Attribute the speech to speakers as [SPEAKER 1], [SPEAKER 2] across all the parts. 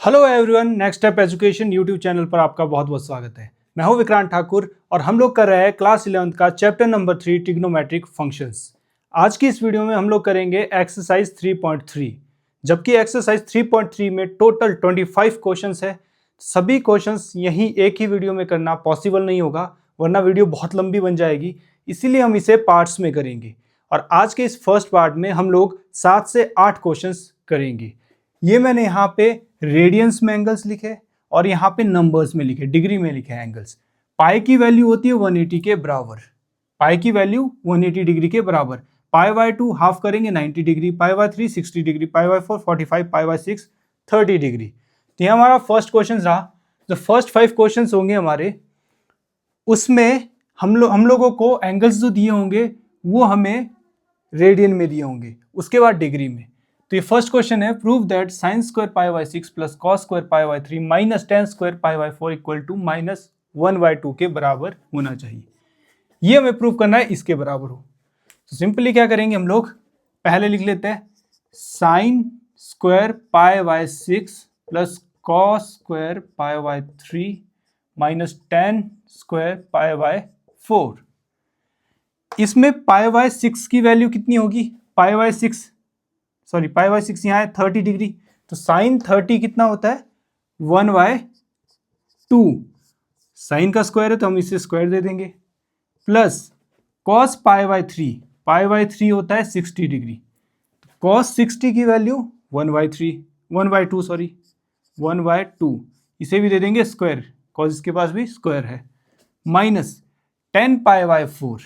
[SPEAKER 1] Hello everyone, next step education YouTube channel पर आपका बहुत बहुत स्वागत है। मैं हूं विक्रांत ठाकुर और हम लोग कर रहे हैं क्लास 11th का चैप्टर नंबर 3 ट्रिग्नोमेट्रिक फंक्शंस। आज की इस वीडियो में हम लोग करेंगे एक्सरसाइज 3.3। जबकि एक्सरसाइज 3.3 में टोटल 25 क्वेश्चंस है। सभी क्वेश्चंस यही एक ही वीडियो में करना पॉसिबल नहीं होगा, वरना वीडियो बहुत लंबी बन जाएगी। इसीलिए हम इसे पार्ट्स में करेंगे और आज के इस फर्स्ट पार्ट में हम लोग 7 से 8 क्वेश्चंस करेंगे। ये मैंने यहाँ पे रेडियंस में एंगल्स लिखे और यहाँ पे नंबर्स में लिखे, डिग्री में लिखे एंगल्स। पाई की वैल्यू होती है 180 के बराबर। पाई की वैल्यू 180 डिग्री के बराबर। पाई बाय 2 हाफ करेंगे 90 degree, pi by 3 60 degree, pi by 4 45, pi by 6 30 degree. तो ये हमारा फर्स्ट क्वेश्चन रहा। जो फर्स्ट 5 क्वेश्चन होंगे हमारे, उसमें हम लोगों को एंगल्स जो दिए होंगे वो हमें रेडियन में दिए होंगे, उसके बाद डिग्री में। तो ये फर्स्ट क्वेश्चन है, prove that sine square pi by 6 plus cos square pi by 3 minus tan square pi by 4 equal to minus 1/2 के बराबर होना चाहिए। ये हमें प्रूव करना है इसके बराबर हो। तो सिंपली क्या करेंगे, हम लोग पहले लिख लेते हैं sign square pi by 6 plus cos square pi by 3 minus tan square pi by 4। इसमें पाई बाय 6 की वैल्यू कितनी होगी? पाई बाय 6 यहाँ है 30 डिग्री। तो साइन 30 कितना होता है? 1/2। साइन का स्क्वायर है तो हम इसे स्क्वायर दे देंगे। Plus cos pi by 3, pi by 3 होता है 60 डिग्री। कॉस 60 की वैल्यू 1/2। इसे भी दे देंगे स्क्वायर, कॉस इसके पास भी स्क्वायर है। Minus 10 pi by 4,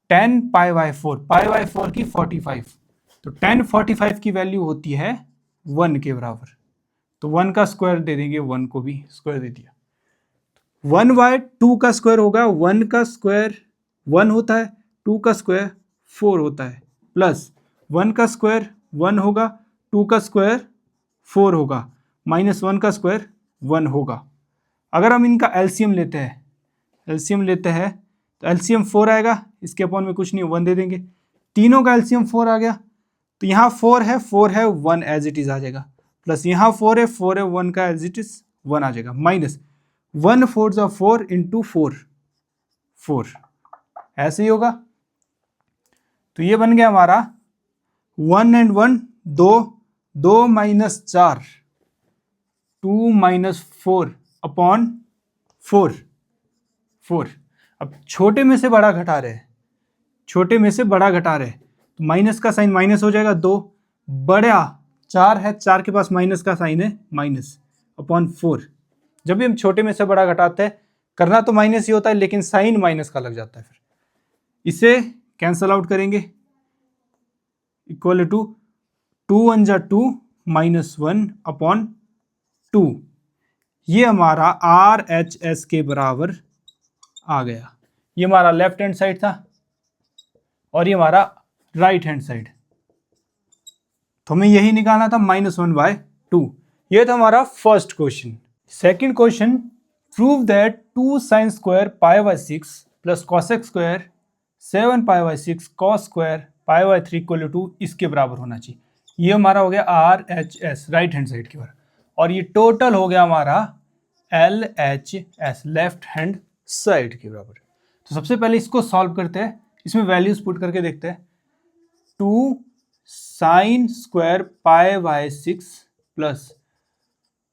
[SPEAKER 1] 10 pi by 4, pi by 4 की 45। तो 10 45 की वैल्यू होती है 1 के बराबर। तो 1 का स्क्वायर दे देंगे, 1 को भी स्क्वायर दे दिया। 1/2 का स्क्वायर होगा, 1 का स्क्वायर 1 होता है, 2 का स्क्वायर 4 होता है, प्लस 1 का स्क्वायर 1 होगा, 2 का स्क्वायर 4 होगा, माइनस 1 का स्क्वायर 1 होगा। अगर हम इनका एलसीएम लेते हैं तो एलसीएम 4 आएगा, इसके अपॉन में कुछ नहीं, 1 दे देंगे। तीनों का एलसीएम 4 आ गया, तो यहाँ 4 है 1 एज इट इज आ जाएगा, प्लस यहाँ 4 है 1 का एज इट इज 1 आ जाएगा, माइनस 1 4 जा 4 इंटू 4 ऐसे ही होगा। तो ये बन गया हमारा 1 एंड 1 2 माइनस 4 2 माइनस 4 अपॉन 4। अब छोटे में से बड़ा घटा रहे हैं, तो माइनस का साइन माइनस हो जाएगा, 2 बड़ा 4 है, 4 के पास माइनस का साइन है, माइनस अपॉन 4। जब भी हम छोटे में से बड़ा घटाते हैं, करना तो माइनस ही होता है, लेकिन साइन माइनस का लग जाता है। फिर इसे कैंसल आउट करेंगे, इक्वल टू 2 1 जा 2 माइनस 1 अपॉन 2। ये हमारा RHS के बराबर आ गया। ये हमारा लेफ्ट हैंड साइड था और ये हमारा राइट हैंड साइड। तो हमें यही निकालना था -1/2। ये था हमारा first question. Second question, prove that 2 sine square pi by 6 plus cosec square 7 pi by 6 cos square pi by 3 equal to इसके बराबर होना चाहिए। ये हमारा हो गया RHS, राइट हैंड साइड के बराबर, और ये टोटल हो गया हमारा LHS, लेफ्ट हैंड साइड के बराबर। तो सबसे पहले इसको सॉल्व करते हैं, इसमें वैल्यूज पुट करके देखते हैं। 2 sine square pi by 6 plus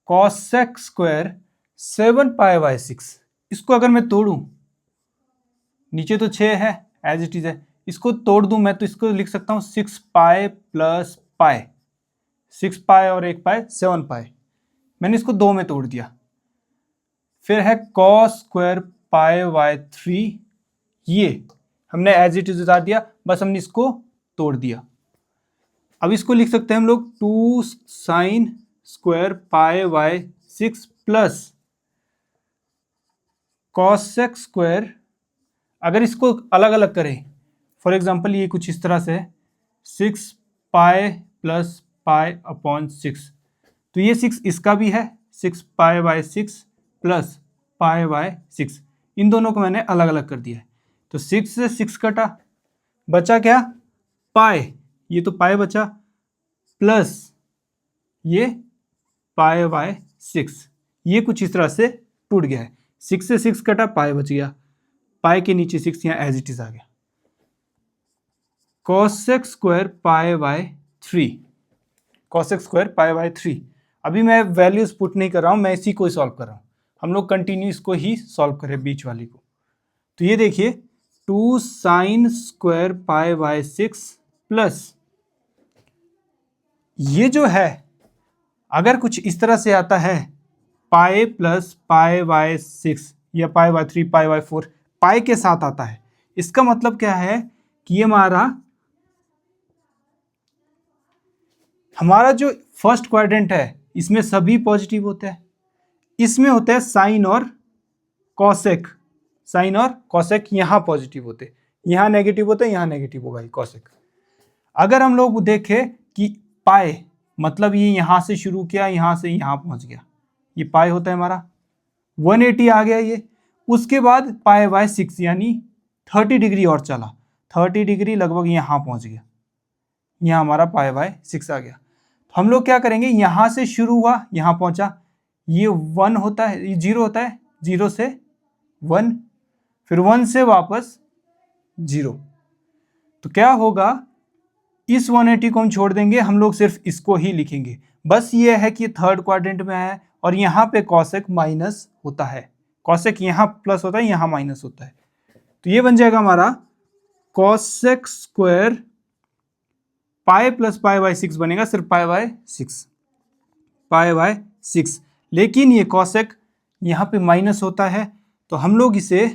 [SPEAKER 1] cosec square 7 pi by 6। इसको अगर मैं तोड़ूं, नीचे तो 6 है एज इट इज है, इसको तोड़ दूं मैं तो इसको लिख सकता हूं 6 पाई प्लस पाई, 6 पाई और 1 पाई 7 पाई। मैंने इसको 2 में तोड़ दिया। फिर है कॉस स्क्वायर पाई बाय 3, ये हमने एज इट इज उतार दिया, बस हमने इसको तोड़ दिया। अब इसको लिख सकते हैं हम लोग 2 sine square pi by 6 plus cosec square. अगर इसको अलग अलग करें, फॉर एग्जांपल ये कुछ इस तरह से है, 6 पाई प्लस पाई अपॉन 6। तो ये 6 इसका भी है, 6 pi by 6 plus pi by 6। इन दोनों को मैंने अलग अलग कर दिया है। तो 6 से 6 कटा, बचा क्या? पाई। ये तो पाई बचा, प्लस ये पाई बाय 6। ये कुछ इस तरह से टूट गया है, 6 से 6 कटा, पाई बच गया, पाई के नीचे 6 यहाँ एज इट इज आ गया। cosec square pi by 3, cosec square pi by 3। अभी मैं वैल्यूज पुट नहीं कर रहा हूं, मैं इसी को ही सॉल्व कर रहा हूं। हम लोग कंटिन्यू इसको ही सॉल्व करें, बीच वाली को। तो ये देखिए 2 sine square pi by 6 plus ये जो है, अगर कुछ इस तरह से आता है पाई प्लस पाई बाय 6 या पाई बाय 3, पाई बाय 4, पाई के साथ आता है, इसका मतलब क्या है कि ये हमारा जो फर्स्ट क्वाड्रेंट है इसमें सभी पॉजिटिव होते हैं। इसमें होते हैं साइन और कॉसेक, साइन और कॉसेक यहाँ पॉजिटिव होते हैं, यहाँ नेगेटिव होते हैं, यहाँ नेगेटिव होगा कॉसेक। अगर हम लोग देखें कि पाई मतलब ये यहाँ से शुरू किया, यहाँ से यहाँ पहुँच गया, ये पाई होता है हमारा 180 आ गया ये। उसके बाद पाई बाय 6 यानी 30 डिग्री और चला, 30 डिग्री लगभग यहाँ पहुँच गया, यहाँ हमारा पाई बाय 6 आ गया। तो हम लोग क्या करेंगे, यहाँ से शुरू हुआ यहाँ पहुँचा, ये 1 होता है, ये 0 होता है, 0 से 1, फिर 1 से वापस 0। तो क्या होगा, इस 180 को हम छोड़ देंगे, हम लोग सिर्फ इसको ही लिखेंगे। बस ये है कि थर्ड क्वाड्रेंट में है और यहाँ पे कॉसेक माइनस होता है, कॉसेक यहाँ प्लस होता है, यहाँ माइनस होता है। तो ये बन जाएगा हमारा cosec square pi plus pi by 6 बनेगा, सिर्फ पाई बाय 6, पाई बाय 6। लेकिन ये कॉसेक यहाँ पे माइनस होता है, तो हम लोग इसे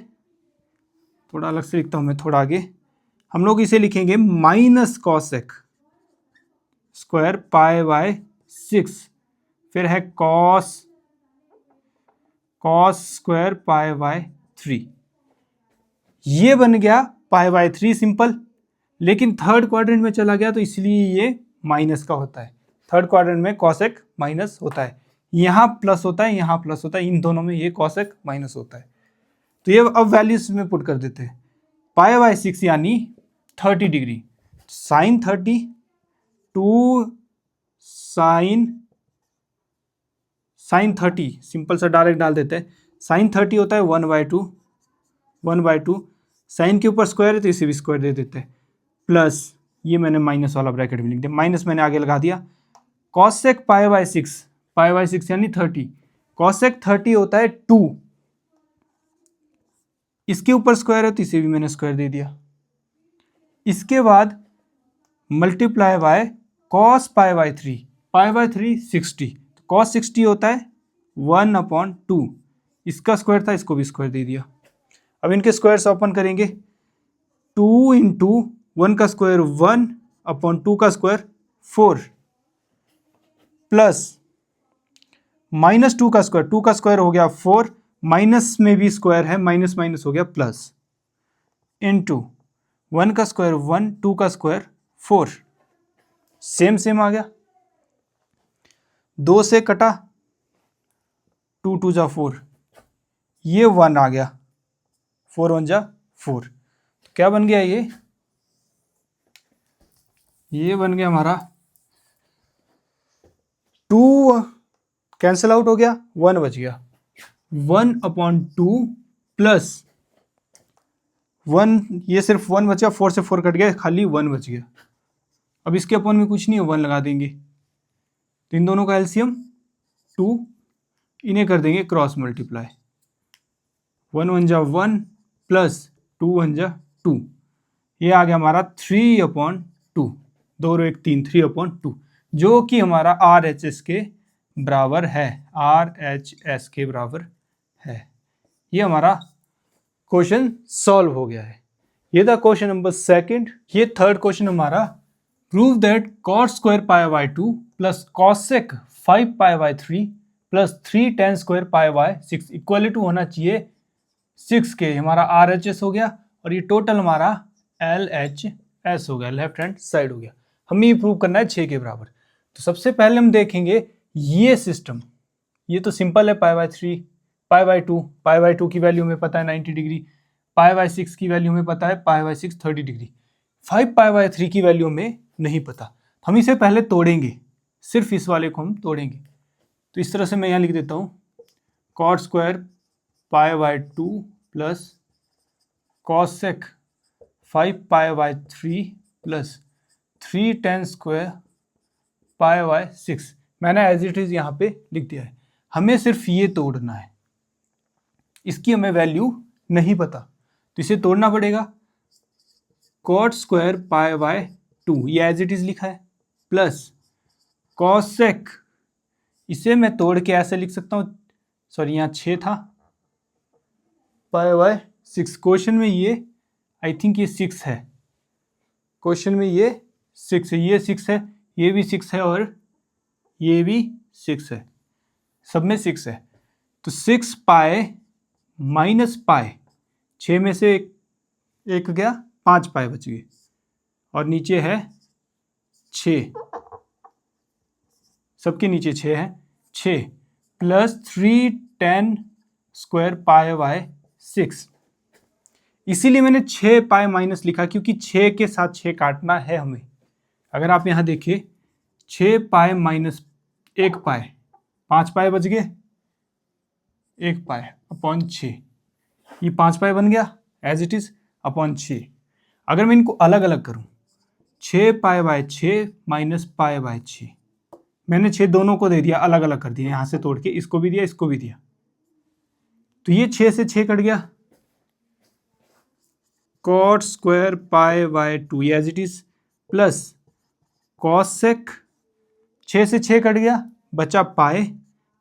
[SPEAKER 1] थोड़ा अलग से लिखता हूँ मैं, थोड़ा आगे हम लोग इसे लिखेंगे minus cosec square pi by 6, फिर है कॉस स्क्वायर पाई बाय 3। ये बन गया पाई बाय 3 सिंपल, लेकिन थर्ड क्वाड्रेंट में चला गया तो इसलिए ये माइनस का होता है। थर्ड क्वाड्रेंट में कॉसेक माइनस होता है, यहाँ प्लस होता है, यहाँ प्लस होता है, इन दोनों में ये कॉसेक माइनस होता है। तो ये अब वैल्यूज में पुट कर देते हैं, पाई बाय 6 यानी 30 डिग्री, साइन 30, 2 साइन 30 सिंपल सा डायरेक्ट डाल देते हैं, साइन 30 होता है 1/2, साइन के ऊपर स्क्वायर है तो इसे भी स्क्वायर दे देते हैं, प्लस ये मैंने माइनस वाला ब्रैकेट में लिख दिया, माइनस मैंने आगे लगा दिया। कॉसेक पाई बाय 6 यानी 30, कॉसेक 30 होता है 2, इसके ऊपर स्क्वायर है तो इसे भी मैंने स्क्वायर दे दिया। इसके बाद multiply by cos pi by 3, pi by 3 60, तो कॉस 60 होता है 1/2, इसका स्क्वायर था, इसको भी स्क्वायर दे दिया। अब इनके स्क्वायर ओपन करेंगे, 2 इंटू 1 का स्क्वायर 1/2 का स्क्वायर 4, प्लस माइनस 2 का स्क्वायर, 2 का स्क्वायर हो गया 4, माइनस में भी स्क्वायर है, माइनस माइनस हो गया प्लस, इंटू 1 का स्क्वायर 1, 2 का स्क्वायर 4, सेम आ गया, 2 से कटा, 2 2 जा 4, ये 1 आ गया, 4 1 जा 4, तो क्या बन गया ये बन गया हमारा 2 कैंसिल आउट हो गया, 1 बच गया, 1/2 प्लस 1, ये सिर्फ 1 बचा, 4 से 4 कट गया, खाली 1 बच गया। अब इसके अपॉन में कुछ नहीं है, 1 लगा देंगे, तो इन दोनों का एलसीएम 2, इन्हें कर देंगे क्रॉस मल्टीप्लाई, 1 1 जा 1 प्लस 2 1 जा 2, ये आ गया हमारा 3/2, 2 और 1 3, 3/2, जो कि हमारा RHS के बराबर है, RHS के बराबर है। ये हमारा क्वेश्चन सॉल्व हो गया है। ये था क्वेश्चन नंबर 2। ये थर्ड क्वेश्चन हमारा, prove that cos square pi by 2 plus cosec 5 pi by 3 plus 3 tan square pi by 6 equal to होना चाहिए 6 के, हमारा RHS हो गया और ये टोटल हमारा LHS हो गया, लेफ्ट हैंड साइड हो गया। हमें ये प्रूव करना है 6 के बराबर। तो सबसे पहले हम देखेंगे ये सिस्टम, ये तो सिंपल है, पाई बाय 3, पाई बाय 2 की वैल्यू हमें पता है 90 डिग्री, पाई बाय 6 की वैल्यू हमें पता है पाई बाय 6 30 डिग्री, 5 पाई बाय 3 की वैल्यू हमें नहीं पता। हम इसे पहले तोड़ेंगे, सिर्फ इस वाले को हम तोड़ेंगे। तो इस तरह से मैं यहाँ लिख देता हूँ cot square pi by 2 plus cosec 5 pi by 3 plus 3 tan square pi by 6। मैंने एज इट इज यहाँ पे लिख दिया है। हमें सिर्फ ये तोड़ना है, इसकी हमें वैल्यू नहीं पता, तो इसे तोड़ना पड़ेगा। कॉट स्क्वायर पाई बाय 2 ये एज इट इज लिखा है, प्लस कॉसेक, इसे मैं तोड़ के ऐसे लिख सकता हूँ, सॉरी यहाँ 6 था, पाई बाय 6। क्वेश्चन में ये आई थिंक ये 6 है, क्वेश्चन में ये 6 है, ये 6 है, ये भी 6 है और ये भी 6 है, सब में 6 है। तो 6 पाई माइनस पाई, 6 में से एक गया, 5 पाई बच गए और नीचे है 6, सबके नीचे 6 है, 6 plus 3 tan square pi by 6। इसीलिए मैंने 6 पाई माइनस लिखा, क्योंकि 6 के साथ 6 काटना है हमें। अगर आप यहाँ देखिए 6 पाई माइनस 1 पाई, 5 पाई बच गए, 1 पाई अपॉन 6, ये 5 पाई बन गया एज इट इज अपॉन 6। अगर मैं इनको अलग अलग करूँ, 6 pi by 6 minus pi by 6, मैंने 6 दोनों को दे दिया, अलग अलग कर दिया, यहाँ से तोड़ के इसको भी दिया, इसको भी दिया, तो ये 6 से 6 कट गया। Cot square pi by 2 as it is, plus cosec, 6 से 6 कट गया, बचा pi,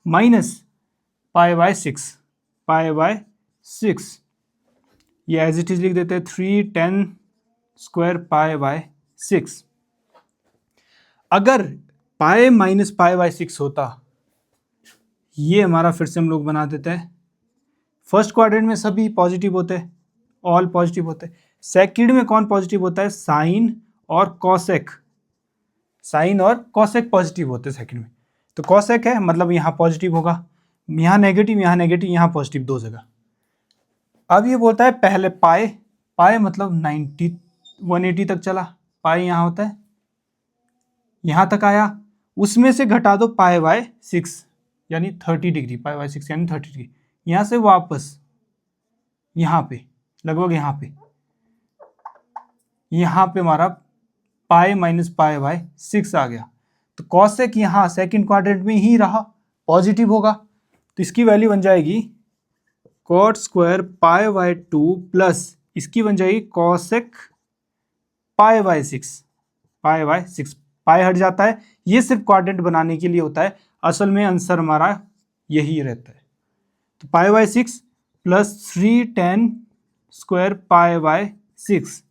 [SPEAKER 1] minus pi by 6, pi by 6, ये एज इट इज लिख देते हैं 3 tan स्क्वायर पाई बाय 6। अगर पाई माइनस पाई बाय 6 होता, ये हमारा फिर से हम लोग बना देते हैं, फर्स्ट क्वाड्रेंट में सभी पॉजिटिव होते हैं, ऑल पॉजिटिव होते हैं। सेकंड में कौन पॉजिटिव होता है? साइन और कॉसेक, साइन और कॉसेक पॉजिटिव होते हैं सेकंड में। तो कॉसेक है मतलब यहाँ पॉजिटिव होगा, यहाँ नेगेटिव, यहाँ नेगेटिव, यहाँ पॉजिटिव, दो जगह। अब ये बोलता है पहले पाई, पाई मतलब 90 180 तक चला, पाई यहाँ होता है, यहाँ तक आया, उसमें से घटा दो पाई बाय 6 यानी 30 डिग्री, पाई बाय 6 यानी 30 डिग्री, यहाँ से वापस यहाँ पे, लगभग यहाँ पे हमारा पाई माइनस पाई बाय 6 आ गया। तो कॉसेक यहाँ सेकंड क्वाड्रेंट में ही रहा, पॉजिटिव होगा, तो इसकी वैल्यू बन जाएगी cot square pi by 2 plus इसकी बन जाएगी cosec pi by 6, pi by 6, pi हट जाता है, ये सिर्फ क्वाड्रेंट बनाने के लिए होता है, असल में आंसर हमारा यही रहता है। तो पाई by 6 plus 3 tan square pi by 6।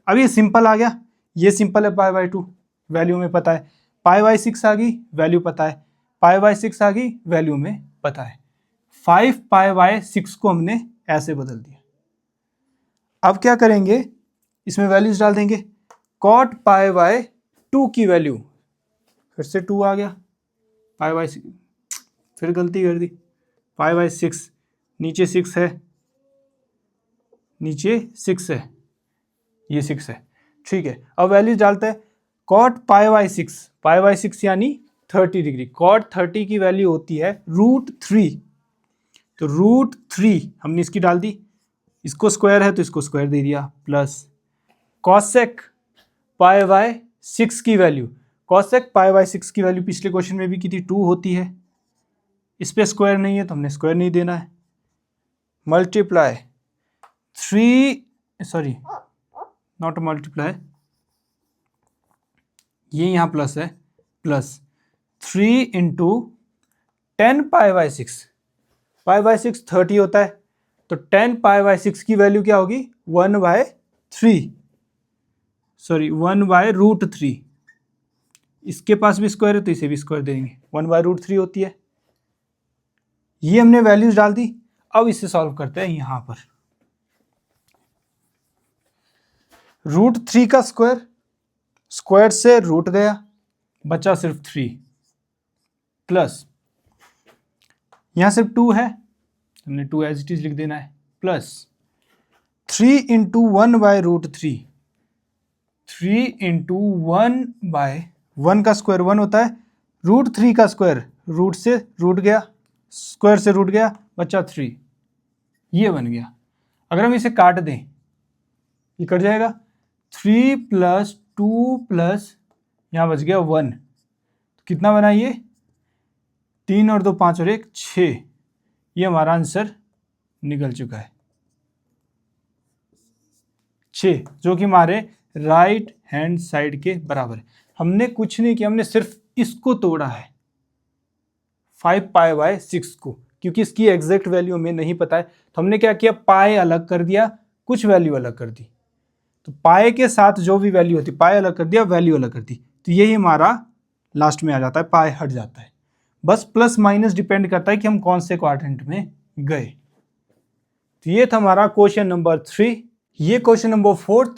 [SPEAKER 1] अब ये सिंपल आ गया, ये सिंपल है, पाई बाय 2 वैल्यू में पता है, पाई बाय 6 आ गई वैल्यू पता है, पाई बाय 6 आ गई वैल्यू में पता है। 5 पाई बाय 6 को हमने ऐसे बदल दिया। अब क्या करेंगे, इसमें वैल्यूज डाल देंगे। कॉट पाई बाय 2 की वैल्यू फिर से 2 आ गया, पाई बाय 6, फिर गलती कर दी, पाई बाय 6, नीचे 6 है, नीचे 6 है, ये 6 है, ठीक है। अब वैल्यूज डालते हैं। Cot pi by 6, pi by 6 यानी 30 डिग्री, कॉट 30 की वैल्यू होती है √3, तो √3 हमने इसकी डाल दी, इसको स्क्वायर है तो इसको स्क्वायर दे दिया, प्लस कॉसेक पाई बाय 6 की वैल्यू, कॉसेक पाई बाय 6 की वैल्यू पिछले क्वेश्चन में भी की थी 2 होती है, इस पे स्क्वायर नहीं है तो हमने स्क्वायर नहीं देना है, मल्टीप्लाई 3, सॉरी नॉट मल्टीप्लाई, ये यहाँ प्लस है, plus 3 into 10 pi by 6, pi by 6 30 होता है, तो 10 पाई बाय 6 की वैल्यू क्या होगी 1/3, सॉरी 1/√3, इसके पास भी स्क्वायर है तो इसे भी स्क्वायर देंगे, 1/√3 होती है। ये हमने वैल्यूज डाल दी। अब इसे सॉल्व करते हैं। यहां पर √3 का स्क्वायर, स्क्वायर से रूट गया, बचा सिर्फ 3, प्लस यहां सिर्फ 2 है, हमने 2 एज इट इज लिख देना है, प्लस 3 इंटू 1/√3, 3 इंटू 1/1 का स्क्वायर 1 होता है, √3 का स्क्वायर रूट से रूट गया, स्क्वायर से रूट गया, बचा 3, ये बन गया। अगर हम इसे काट दें, ये कट जाएगा, 3 + 2 यहाँ बच गया 1, तो कितना बना ये, 3 और 2 5 और 1 6, ये हमारा आंसर निकल चुका है 6, जो कि हमारे राइट हैंड साइड के बराबर है। हमने कुछ नहीं किया, हमने सिर्फ इसको तोड़ा है 5π/6 को, क्योंकि इसकी एग्जैक्ट वैल्यू हमें नहीं पता है, तो हमने क्या किया, पाई अलग कर दिया, कुछ वैल्यू अलग कर दी, तो पाई के साथ जो भी वैल्यू होती, पाई अलग कर दिया, वैल्यू अलग कर दी, तो यही हमारा लास्ट में आ जाता है, पाई हट जाता है। बस प्लस माइनस डिपेंड करता है कि हम कौन से क्वाड्रेंट में गए। तो ये था हमारा क्वेश्चन नंबर 3। ये question number 4,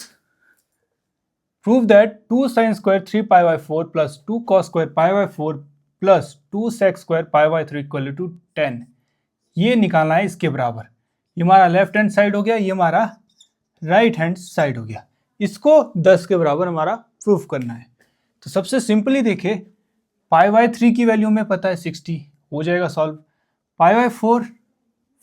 [SPEAKER 1] prove that 2 sin square 3π/4 + 2 cos square π/4 + 2 sec square π/3 = 10, ये निकालना है इसके बराबर। ये हमारा लेफ्ट हैंड साइड हो गया, ये हमारा राइट हैंड साइड हो गया। इसको 10 के बराबर हमारा प्रूफ करना है। तो सबसे सिंपली देखे, π/3 की वैल्यू हमें पता है 60, हो जाएगा सॉल्व। π/4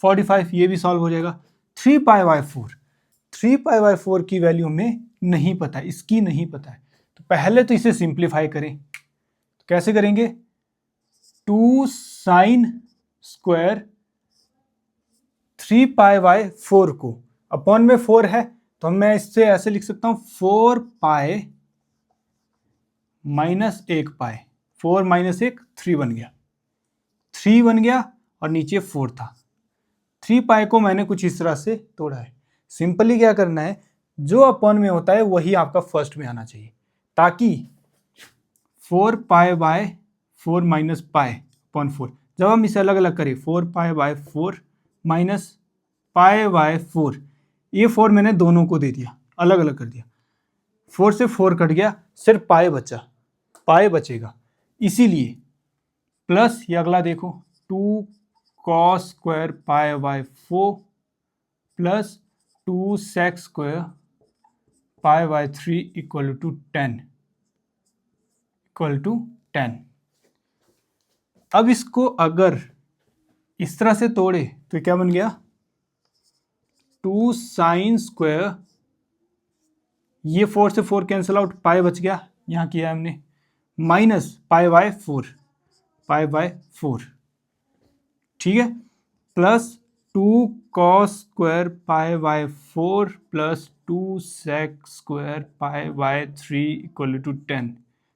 [SPEAKER 1] 45, ये भी सॉल्व हो जाएगा। 3π/4 की वैल्यू हमें नहीं पता, इसकी नहीं पता है, तो पहले तो इसे सिंप्लीफाई करें। तो कैसे करेंगे, 2 sin square 3π/4 को, अपॉन में 4 है तो मैं इससे ऐसे लिख सकता हूं 4π - 1π, 4 - 1 3 बन गया, 3 बन गया और नीचे 4 था। 3π को मैंने कुछ इस तरह से तोड़ा है। सिंपली क्या करना है, जो अपॉन में होता है वही आपका फर्स्ट में आना चाहिए, ताकि 4π/4 - π/4, जब हम इसे अलग अलग करें 4π/4 - π/4, ये 4 मैंने दोनों को दे दिया, अलग अलग कर दिया, 4 से 4 कट गया, सिर्फ पाई बचा, पाई बचेगा, इसीलिए प्लस ये अगला देखो 2 cos square π/4 + 2 sec square π/3 = 10। अब इसको अगर इस तरह से तोड़े तो क्या बन गया, 2 sin square, ये 4 से 4 कैंसिल आउट, पाई बच गया, यहाँ किया हमने, माइनस π/4, ठीक है, plus 2 cos square π/4 + 2 sec square π/3 = 10।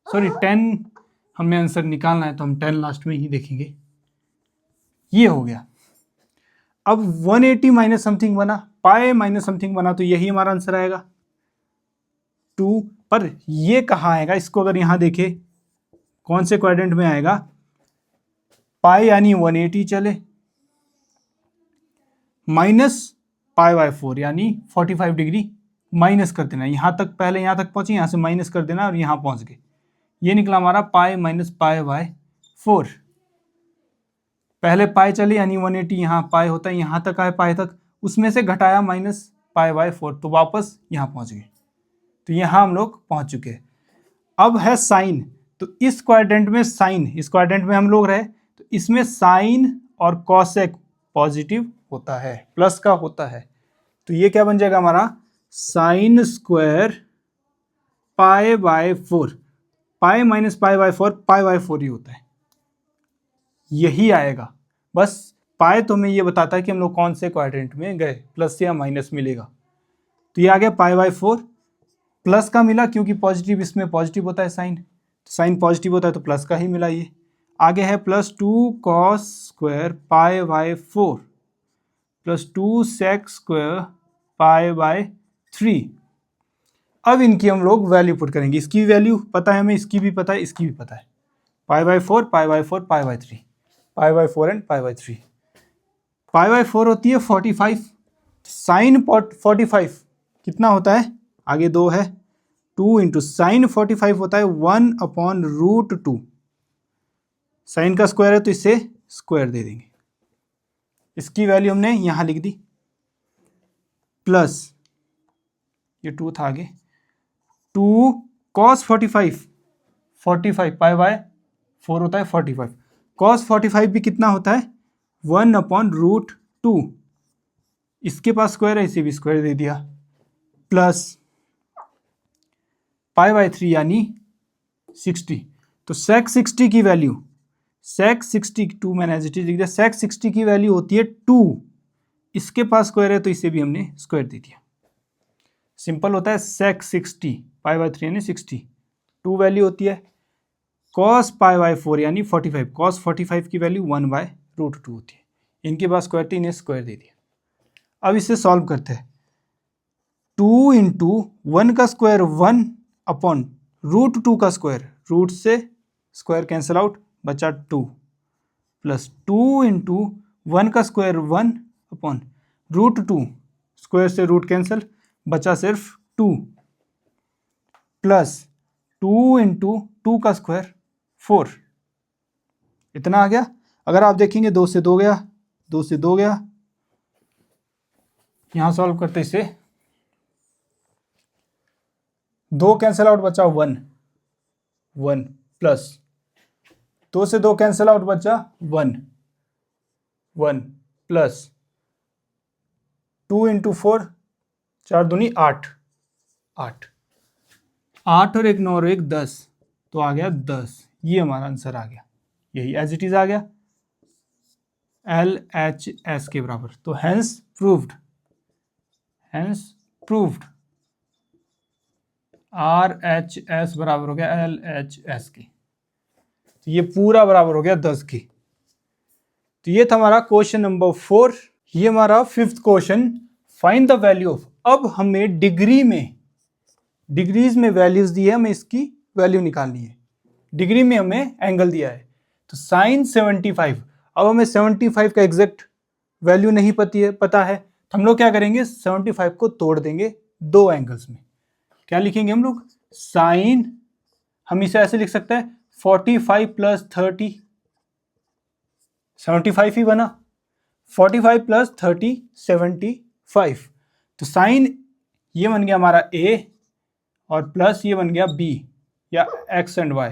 [SPEAKER 1] Sorry 10 हमें आंसर निकालना है तो हम 10 लास्ट में ही देखेंगे। ये हो गया। अब 180 माइनस समथिंग बना, पाई माइनस समथिंग बना, तो यही हमारा आंसर आएगा 2। पर ये कहाँ आएगा, इसको अगर यहां देखे कौन से क्वाड्रेंट में आएगा, पाई यानी 180 चले, माइनस π/4 यानी 45 डिग्री माइनस कर देना, यहां तक, पहले यहां तक पहुंचे, यहां से माइनस कर देना और यहां पहुंच गए, ये निकला हमारा पाई माइनस π/4। पहले पाई चले यानी 180, यहाँ पाई होता है, यहाँ तक आए पाई तक, उसमें से घटाया माइनस π/4, तो वापस यहाँ पहुँच गए, तो यहाँ हम लोग पहुँच चुके हैं। अब है साइन, तो इस क्वाड्रेंट में साइन, इस क्वाड्रेंट में हम लोग रहे, तो इसमें साइन और कॉसेक पॉजिटिव होता है, प्लस का होता है, तो ये क्या बन जाएगा हमारा, साइन स्क्वायर π/4, पाई माइनस π/4, π/4 ही होता है, यही आएगा। बस पाए तो हमें ये बताता है कि हम लोग कौन से क्वाड्रेंट में गए, प्लस या माइनस मिलेगा, तो ये आ गया π/4, प्लस का मिला क्योंकि पॉजिटिव, इसमें पॉजिटिव होता है साइन, तो साइन पॉजिटिव होता है तो प्लस का ही मिला। ये आगे है plus 2 cos square π/4 + 2 sec square π/3। अब इनकी हम लोग वैल्यू पुट करेंगे, इसकी वैल्यू पता है हमें, इसकी भी पता है, इसकी भी पता है, π/4 π/4 π/3, π/4 एंड π/3। π/4 होती है 45, साइन 45 कितना होता है, आगे 2 है, 2 × साइन 45 होता है 1/√2, साइन का स्क्वायर है तो इसे स्क्वायर दे देंगे, इसकी वैल्यू हमने यहाँ लिख दी, प्लस ये 2 था आगे, 2 cos 45 π/4 होता है 45, cos 45 भी कितना होता है 1/√2, इसके पास स्क्वायर है इसे भी स्क्वायर दे दिया, प्लस π/3 यानी 60। तो sec 60 की वैल्यू sec 62 मैंने एज इट इज लिख दिया, sec 60 की वैल्यू होती है 2, इसके पास स्क्वायर है तो इसे भी हमने स्क्वायर दे दिया। सिंपल होता है sec 60 π/3 यानी 60, 2 वैल्यू होती है, cos π/4 यानी 45, cos 45 की वैल्यू 1/√2 होती है, इनके पास स्क्वायर थी इन्हें स्क्वायर दे दिया। अब इसे सॉल्व करते हैं, 2 इंटू 1 का स्क्वायर 1/√2 का स्क्वायर, रूट से स्क्वायर कैंसिल आउट बचा 2, प्लस 2 इंटू 1 का स्क्वायर 1/√2, स्क्वायर से रूट कैंसिल बचा सिर्फ 2, प्लस 2 इंटू 2 का स्क्वायर 4, इतना आ गया। अगर आप देखेंगे 2 से 2 गया, 2 से 2 गया, यहां सॉल्व करते इसे, 2 कैंसिल आउट बचा 1 प्लस 2 से 2 कैंसिल आउट बचा 1 प्लस 2 इंटू 4, 4 दूनी 8 और 1 9 और 1 10, तो आ गया 10। ये हमारा आंसर आ गया, यही एज इट इज आ गया, LHS के बराबर। तो हेंस प्रूव्ड RHS बराबर हो गया LHS के, तो ये पूरा बराबर हो गया 10 की। तो ये था हमारा क्वेश्चन नंबर 4। ये हमारा 5th question, find the value of. अब हमें डिग्रीज में वैल्यूज दी है, हमें इसकी वैल्यू निकालनी है। डिग्री में हमें एंगल दिया है, तो साइन 75। अब हमें 75 का एग्जैक्ट वैल्यू नहीं पता है, तो हम लोग क्या करेंगे, 75 को तोड़ देंगे 2 एंगल्स में। क्या लिखेंगे हम लोग, साइन, हम इसे ऐसे लिख सकते हैं 45 प्लस 30, 75 ही बना, 45 प्लस 30 75। तो साइन ये बन गया हमारा A और प्लस ये बन गया B या X एंड Y,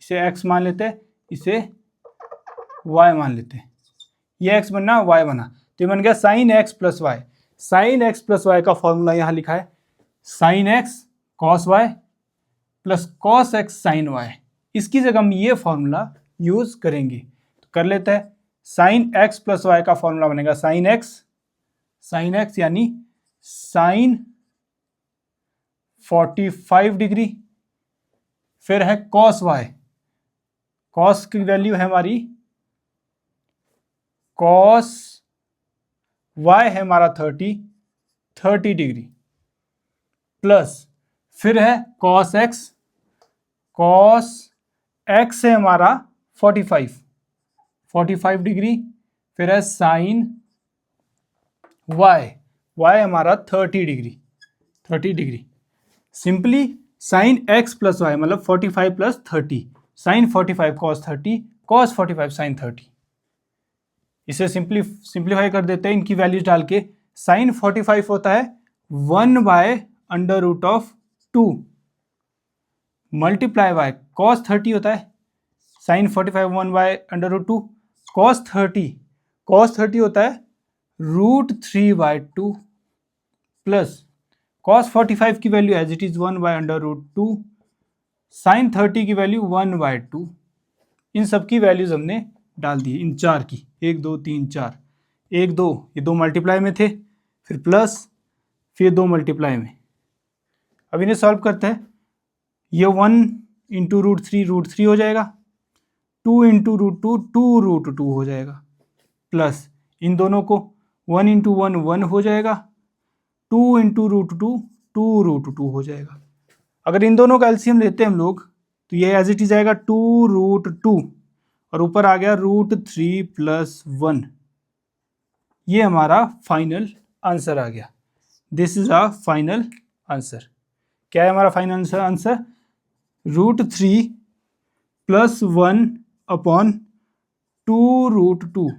[SPEAKER 1] इसे X मान लेते हैं, इसे Y मान लेते हैं, ये X बनना Y बना, तो ये बन गया sine X plus y. Sine X plus y का फॉर्मूला यहाँ लिखा है, sine X cos Y plus cos X sine Y, इसकी जगह हम ये फॉर्मूला यूज करेंगे। तो कर लेते हैं, साइन X प्लस वाई का फॉर्मूला बनेगा साइन X यानी साइन 45 डिग्री, फिर है कॉस Y, कॉस की वैल्यू है हमारी, कॉस Y है हमारा 30 डिग्री, प्लस फिर है कॉस X है हमारा 45 डिग्री, फिर है साइन Y हमारा 30 डिग्री। Simply sine X plus y मतलब 45 plus 30, sine 45 cos 30, cos 45 sine 30। इसे सिंप्लीफाई कर देते हैं इनकी वैल्यूज डाल के। साइन 45 होता है 1/√2 मल्टीप्लाई बाय कॉस 30 होता है साइन 45 1/√2, कॉस 30 होता है √3/2 प्लस कॉस 45 की value as it is 1/√2, sine 30 की वैल्यू 1/2। इन सब की वैल्यूज हमने डाल दी, इन चार की, 1 2 3 4, 1 2 ये 2 मल्टीप्लाई में थे, फिर प्लस, फिर 2 मल्टीप्लाई में। अब इन्हें सॉल्व करते हैं, ये 1 इंटू √3 हो जाएगा, 2 इंटू √2 2√2 हो जाएगा, प्लस इन दोनों को 1 इंटू 1 1 हो जाएगा, 2 इंटू √2 2√2 हो जाएगा। अगर इन दोनों का एलसीएम लेते हैं हम लोग, तो ये एज इट इज आएगा 2√2 और ऊपर आ गया √3 प्लस 1। ये हमारा फाइनल आंसर आ गया। This is a final answer. क्या है हमारा फाइनल आंसर? √3 plus 1 upon 2√2।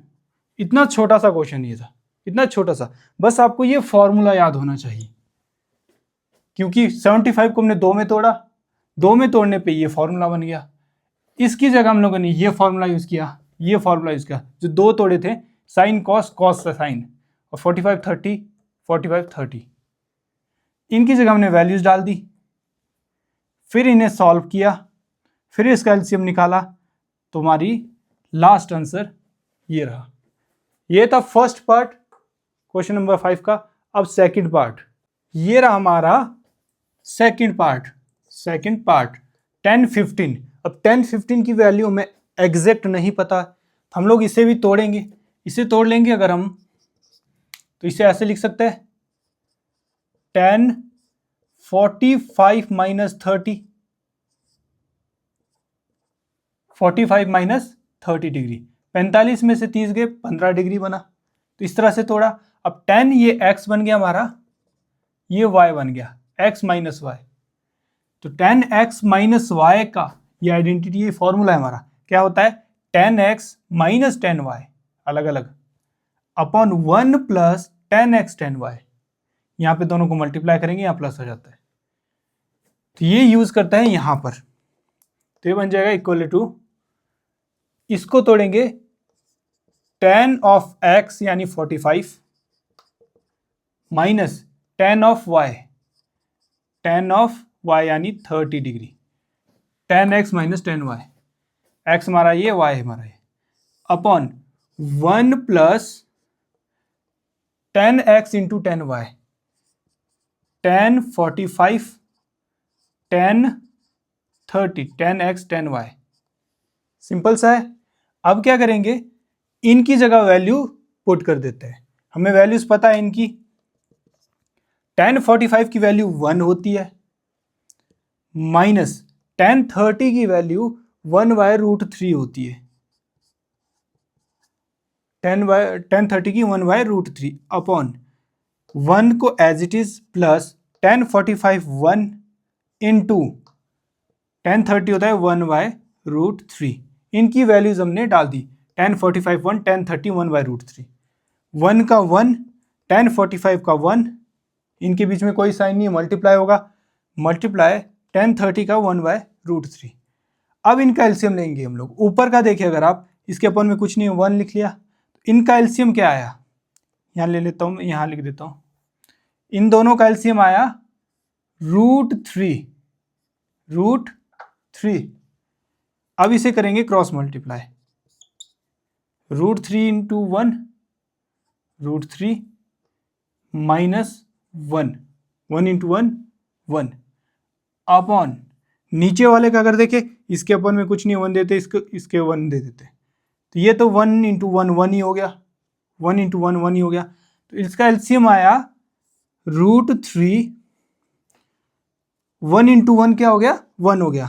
[SPEAKER 1] इतना छोटा सा क्वेश्चन ये था, इतना छोटा सा, बस आपको ये फॉर्मूला याद होना चाहिए, क्योंकि 75 को हमने 2 में तोड़ा, 2 में तोड़ने पे ये फॉर्मूला बन गया। इसकी जगह हम लोगों ने ये फॉर्मूला यूज किया, ये फॉर्मूला यूज किया, जो दो तोड़े थे, साइन कॉस, कॉस साइन, और 45 30 45 30, इनकी जगह हमने वैल्यूज डाल दी, फिर इन्हें सॉल्व किया, फिर इसका एलसीएम निकाला, तो हमारी लास्ट आंसर ये रहा। ये था फर्स्ट पार्ट क्वेश्चन नंबर 5 का। अब सेकंड पार्ट, ये रहा हमारा सेकंड पार्ट 10 15। अब 10 15 की वैल्यू हमें एग्जैक्ट नहीं पता, हम लोग इसे भी तोड़ेंगे, इसे तोड़ लेंगे अगर हम, तो इसे ऐसे लिख सकते हैं 10 45 माइनस 30, 45 माइनस 30 डिग्री, 45 में से 30 गए 15 डिग्री बना, तो इस तरह से तोड़ा। अब 10 ये x बन गया हमारा, ये y बन गया x माइनस वाई, तो 10x माइनस वाई का ये आइडेंटिटी, ये फॉर्मूला है हमारा, क्या होता है 10x माइनस 10y अलग अलग अपॉन 1 प्लस 10x 10y, यहां पे दोनों को मल्टीप्लाई करेंगे, यहां प्लस हो जाता है, तो ये यूज करता है यहां पर, तो ये बन जाएगा इक्वल टू, इसको तोड़ेंगे 10 ऑफ x यानी 45 minus 10 of y, 10 of y यानी 30 degree, 10x minus 10y, x हमारा ये, y हमारा ये, upon 1 plus 10x into 10y, 10 45 10 30, 10x 10y, simple सा है। अब क्या करेंगे, इनकी जगह वैल्यू पुट कर देते हैं, हमें वैल्यूज पता है इनकी, 10 45 की वैल्यू 1 होती है, माइनस 10 30 की वैल्यू 1/√3 होती है, 10 30 की 1/√3 अपॉन 1 को as it is plus 10 45 1 into 10 30 होता है 1/√3, इनकी वैल्यूज हमने डाल दी, 10 45 1 10 30 1/√3, 1 का 1 10 45 का 1, इनके बीच में कोई साइन नहीं है, मल्टीप्लाई होगा, मल्टीप्लाई 10 30 का 1/√3। अब इनका एलसीएम लेंगे हम लोग, ऊपर का देखिए अगर आप, इसके अपन में कुछ नहीं है, 1 लिख लिया, इनका एलसीएम क्या आया, यहाँ ले लेता हूँ, यहाँ लिख देता हूँ, इन दोनों का एलसीएम आया √3, √3। अब इसे करेंगे cross multiply, √3 into 1, √3 minus 1, 1 into 1 1, upon नीचे वाले का अगर देखें, इसके अपन में कुछ नहीं, 1 देते, इसके 1 दे देते, तो ये तो 1 इंटू 1 1 ही हो गया, 1 इंटू 1 1 ही हो गया, तो इसका एलसीएम आया √3, 1 इंटू 1 क्या हो गया, 1 हो गया,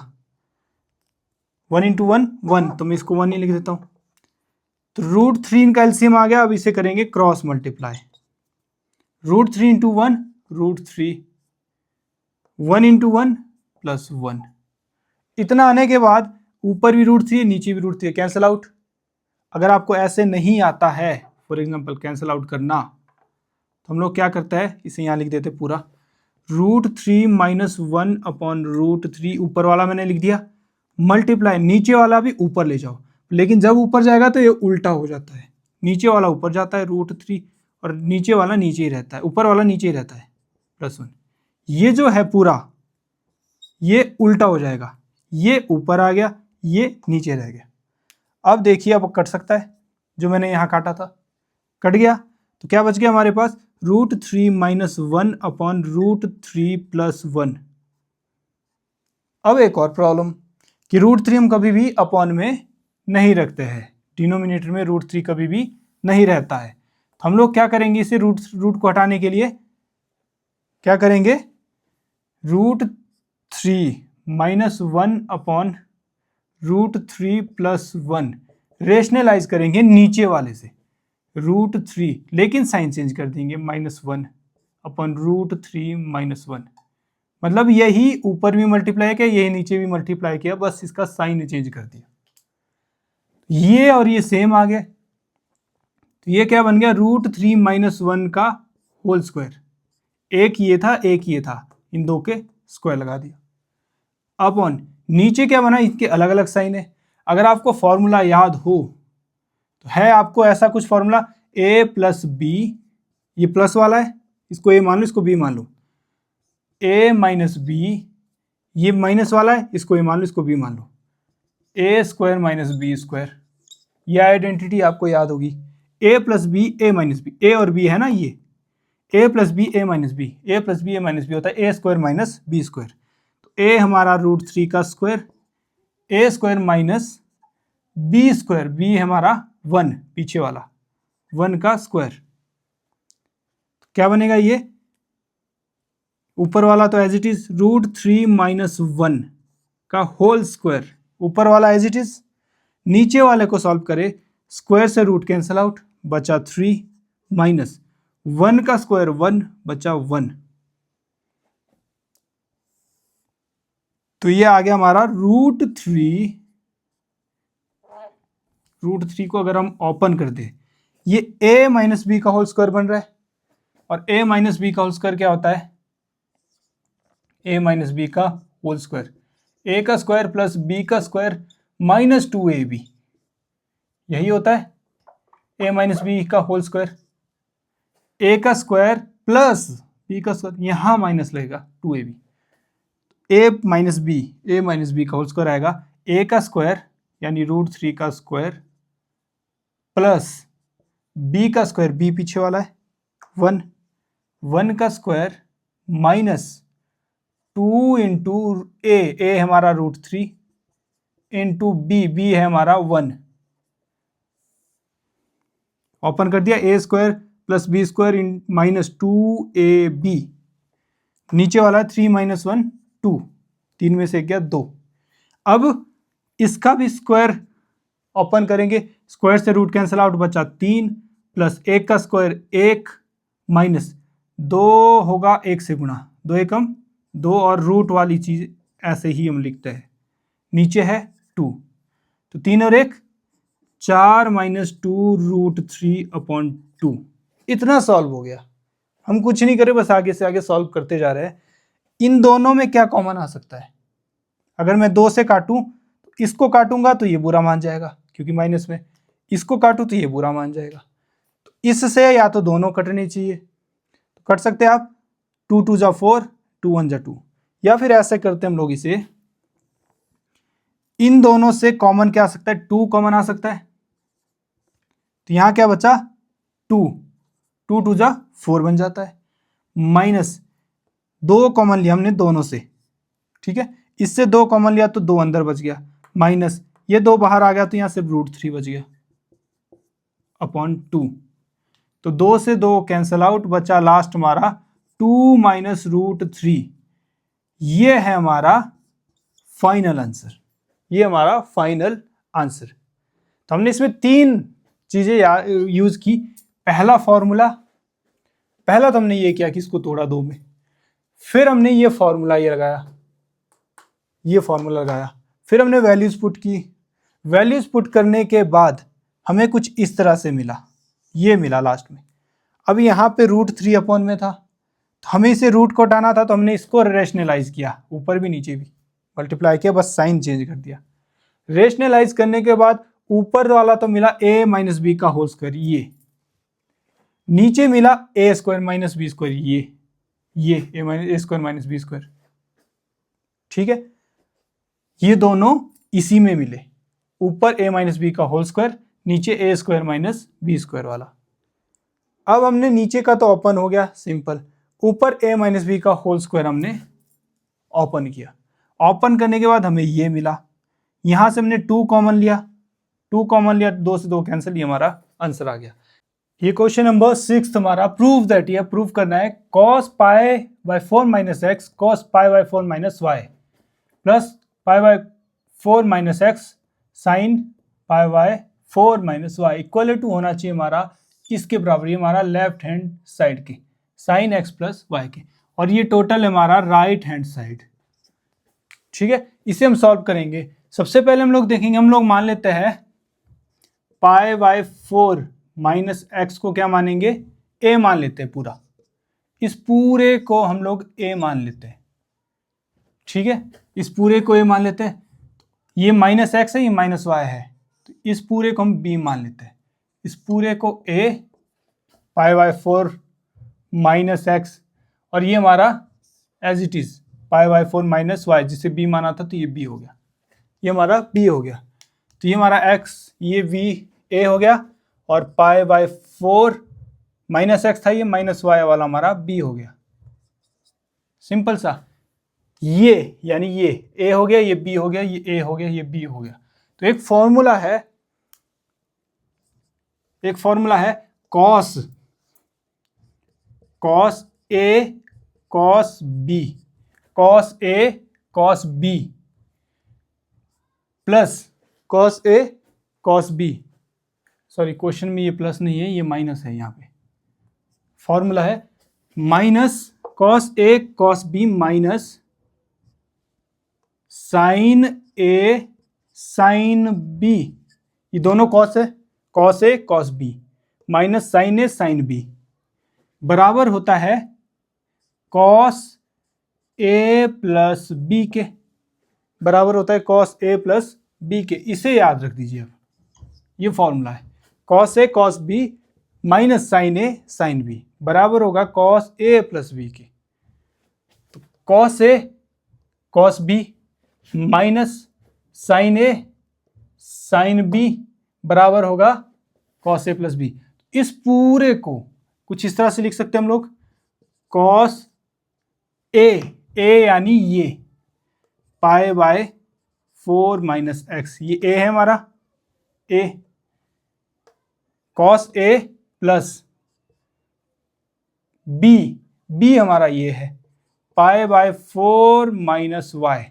[SPEAKER 1] 1 इंटू 1 1, तो मैं इसको 1 ही लिख देता हूं, तो √3 इनका एलसीएम आ गया। अब इसे करेंगे cross multiply, √3 into 1 √3, 1 into 1 plus 1, इतना आने के बाद ऊपर भी √3 है, नीचे भी √3 है, कैंसिल आउट। अगर आपको ऐसे नहीं आता है, फॉर एग्जांपल कैंसिल आउट करना, तो हम लोग क्या करते हैं, इसे यहाँ लिख देते पूरा, √3 माइनस 1 अपॉन √3, ऊपर वाला मैंने लिख दिया, मल्टीप्लाई नीचे वाला भी ऊपर ले जाओ, लेकिन जब ऊपर जाएगा तो ये उल्टा हो जाता है, नीचे वाला ऊपर जाता है √3, और नीचे वाला नीचे ही रहता है, ऊपर वाला नीचे ही रहता है, +1, ये जो है पूरा ये उल्टा हो जाएगा, ये ऊपर आ गया, ये नीचे रह गया। अब देखिए, अब कट सकता है, जो मैंने यहाँ काटा था कट गया, तो क्या बच गया हमारे पास, √3 माइनस 1 अपॉन √3 प्लस 1। अब एक और प्रॉब्लम कि √3 हम कभी भी अपॉन में नहीं रखते हैं, डिनोमिनेटर में √3 कभी भी नहीं रहता है, तो हम लोग क्या करेंगे, इसे रूट को हटाने के लिए क्या करेंगे, √3 माइनस 1 अपॉन √3 प्लस 1 रेशनलाइज करेंगे नीचे वाले से, √3, लेकिन साइन चेंज कर देंगे, -1 अपॉन √3 माइनस 1, मतलब यही ऊपर भी मल्टीप्लाई किया, यही नीचे भी मल्टीप्लाई किया, बस इसका साइन चेंज कर दिया, ये और ये सेम आ गए, तो ये क्या बन गया, √3 माइनस 1 का होल स्क्वायर, एक ये था एक ये था, इन दो के स्क्वायर लगा दिया, अपॉन नीचे क्या बना, इनके अलग अलग साइन है। अगर आपको फॉर्मूला याद हो तो है आपको ऐसा कुछ फॉर्मूला, a प्लस बी, ये प्लस वाला है, इसको a मान लो, इसको b मान लो, a माइनस बी, ये माइनस वाला है, इसको a मान लो, इसको b मान लो, a square minus B square. ये आइडेंटिटी आपको याद होगी, a plus B A minus B, A और b है ना, ये a plus B A minus B, A plus B A minus B होता है a square minus B square. तो a हमारा √3 का square, a square minus B square, b हमारा 1 पीछे वाला 1 का स्क्वायर। तो क्या बनेगा ये, ऊपर वाला तो एज इट इज √3 माइनस 1 का होल स्क्वायर, ऊपर वाला एज इट इज, नीचे वाले को सॉल्व करें, स्क्वायर से रूट कैंसिल आउट, बचा 3 माइनस 1 का स्क्वायर 1 बचा 1। तो ये आ गया हमारा √3 को अगर हम ओपन कर दे, ये a माइनस बी का होल स्क्वायर बन रहा है, और a माइनस बी का होल स्क्वायर क्या होता है, a माइनस बी का होल स्क्वायर, a का स्क्वायर प्लस b का स्क्वायर माइनस 2ab, यही होता है a माइनस बी का होल स्क्वायर। a का स्क्वायर प्लस b का स्क्वायर, यहां माइनस लगेगा 2ab, a माइनस बी का होल स्क्वायर आएगा a का स्क्वायर यानी √3 का स्क्वायर प्लस b का स्क्वायर, b पीछे वाला है 1 का स्क्वायर माइनस 2 इंटू ए हमारा √3 इंटू बी है हमारा 1, ओपन कर दिया, a square plus b square minus 2ab, नीचे वाला 3 माइनस 1 2, 3 में से गया 2। अब इसका भी स्क्वायर ओपन करेंगे, स्क्वायर से रूट कैंसिल आउट, बचा 3 प्लस 1 का स्क्वायर 1 माइनस 2 होगा 1 से गुणा, 2 एकम 2, और रूट वाली चीज ऐसे ही हम लिखते हैं, नीचे है 2, तो 3 और 1 4 माइनस 2 √3/2। इतना सॉल्व हो गया, हम कुछ नहीं करें, बस आगे से आगे सॉल्व करते जा रहे हैं। इन दोनों में क्या कॉमन आ सकता है, अगर मैं 2 से काटूं तो इसको काटूंगा तो ये बुरा मान जाएगा क्योंकि माइनस में, इसको काटूं तो ये बुरा मान जाएगा, तो इससे या तो दोनों कटने चाहिए, तो कट सकते हैं आप, 2 2 जा 4, 2 1 जा 2, या फिर ऐसे करते हम लोग इसे, इन दोनों से कॉमन क्या आ सकता है, 2 कॉमन आ सकता है, तो यहां क्या बचा 2, 2 2 जा 4 बन जाता है, माइनस 2 कॉमन लिया हमने दोनों से, ठीक है, इससे 2 कॉमन लिया तो 2 अंदर बच गया, माइनस ये 2 बाहर आ गया तो यहां से √3 बच गया अपॉन 2, तो 2 से 2 कैंसल आउट, बचा लास्ट हमारा 2 माइनस √3। ये है हमारा फाइनल आंसर, ये हमारा फाइनल आंसर। तो हमने इसमें 3 चीजें यूज की। पहला फॉर्मूला, पहला तो हमने ये किया कि इसको तोड़ा 2 में, फिर हमने ये फॉर्मूला ये लगाया, ये फॉर्मूला लगाया, फिर हमने वैल्यूज पुट की, वैल्यूज पुट करने के बाद हमें कुछ इस तरह से मिला, ये मिला लास्ट में। अब यहाँ पे √3 अपॉन में था, तो हमें इसे रूट को हटाना था, तो हमने इसको रेशनलाइज किया, ऊपर भी नीचे भी मल्टीप्लाई किया, बस साइन चेंज कर दिया। रेशनलाइज करने के बाद ऊपर वाला तो मिला a माइनस बी का होल स्क्वायर, ये नीचे मिला a square minus B square, ये a square minus B square, ठीक है, ये दोनों इसी में मिले, ऊपर a माइनस बी का होल स्क्वायर, नीचे a square minus B square वाला। अब हमने नीचे का तो ओपन हो गया सिंपल, ऊपर a माइनस बी का होल स्क्वायर हमने ओपन किया, ओपन करने के बाद हमें ये मिला, यहां से हमने 2 कॉमन लिया, 2 कॉमन लिया, 2 से 2 कैंसिल, ये हमारा आंसर आ गया। ये क्वेश्चन नंबर 6 हमारा, प्रूव दैट, ये प्रूव करना है cos π/4 minus X cos π/4 minus Y plus π/4 minus X sine π/4 minus Y equal to होना चाहिए हमारा किसके बराबर, ये हमारा लेफ्ट हैंड साइड के साइन x प्लस वाई के, और ये टोटल हमारा राइट हैंड साइड, ठीक है। इसे हम सॉल्व करेंगे। सबसे पहले हम लोग देखेंगे, हम लोग मान लेते हैं π/4 माइनस एक्स को क्या मानेंगे, a मान लेते हैं, पूरा इस पूरे को हम लोग a मान लेते हैं, ठीक है, इस पूरे को a मान लेते हैं, ये माइनस एक्स है, ये माइनस वाई है, तो इस पूरे को हम b मान लेते हैं, इस पूरे को a π/4 माइनस एक्स, और ये हमारा as it is π/4 minus Y, जिसे b माना था तो ये b हो गया, ये हमारा b हो गया। तो ये हमारा x, ये v a हो गया, और π/4 माइनस एक्स था, ये माइनस वाई वाला हमारा b हो गया। सिंपल सा। ये यानी ये a हो गया, ये b हो गया, ये a हो गया, ये b हो गया। तो एक फॉर्मूला है cos a cos b, cos a cos b plus cos a cos b, sorry question में ये प्लस नहीं है, ये माइनस है। यहाँ पे फॉर्मूला है minus cos a cos b minus sin a sin b, ये दोनों cos है, cos a cos b minus sin a sin b बराबर होता है cos a प्लस b के, बराबर होता है cos a प्लस b के। इसे याद रख दीजिए। अब ये फॉर्मूला है cos a cos b minus sin a sin b बराबर होगा cos a प्लस b के। तो cos a cos b minus sin a sin b बराबर होगा cos a प्लस b। इस पूरे को कुछ इस तरह से लिख सकते हैं हम लोग, cos a यानी ये π/4 माइनस एक्स, ये a है हमारा a, cos a plus b हमारा ये है π/4 माइनस वाई,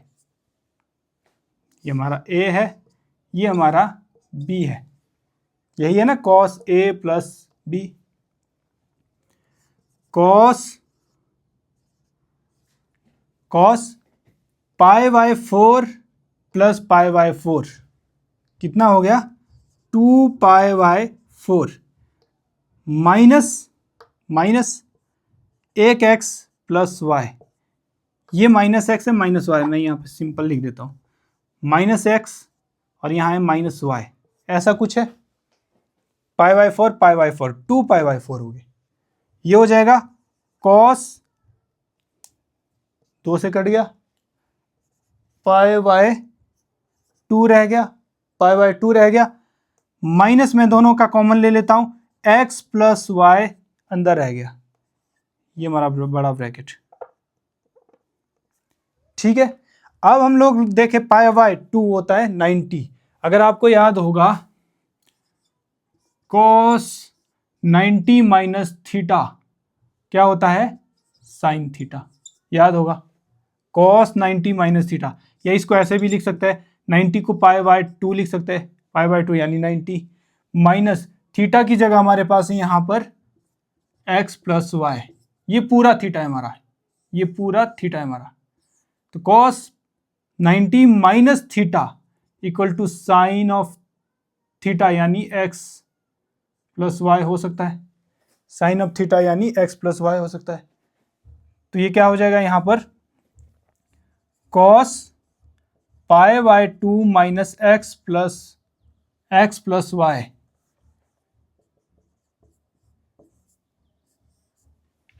[SPEAKER 1] ये हमारा a है, ये हमारा b है, यही है ना cos a plus b। cos π/4 प्लस π/4 कितना हो गया 2π/4 माइनस एक एक्स प्लस वाई, ये माइनस एक्स है माइनस वाई, मैं यहाँ पे सिंपल लिख देता हूँ माइनस एक्स और यहाँ है माइनस वाई, ऐसा कुछ है। π/4 2π/4 हो गए, ये हो जाएगा cos 2 से कट गया, π/2 रह गया, π/2 रह गया, माइनस में दोनों का कॉमन ले लेता हूं, x प्लस वाई अंदर रह गया, ये हमारा बड़ा ब्रैकेट। ठीक है, अब हम लोग देखें π/2 होता है 90। अगर आपको याद होगा cos 90 माइनस थीटा क्या होता है साइन थीटा, याद होगा cos 90 माइनस थीटा, या इसको ऐसे भी लिख सकते हैं 90 को π/2 लिख सकते हैं, π/2 यानी 90 माइनस थीटा की जगह हमारे पास है यहाँ पर x प्लस वाई, ये पूरा थीटा है हमारा, ये पूरा थीटा है हमारा। तो cos 90 minus theta equal to sine of theta यानी x प्लस वाई हो सकता है, साइन ऑफ थीटा यानी x प्लस वाई हो सकता है। तो ये क्या हो जाएगा यहाँ पर cos π/2 minus x plus Y,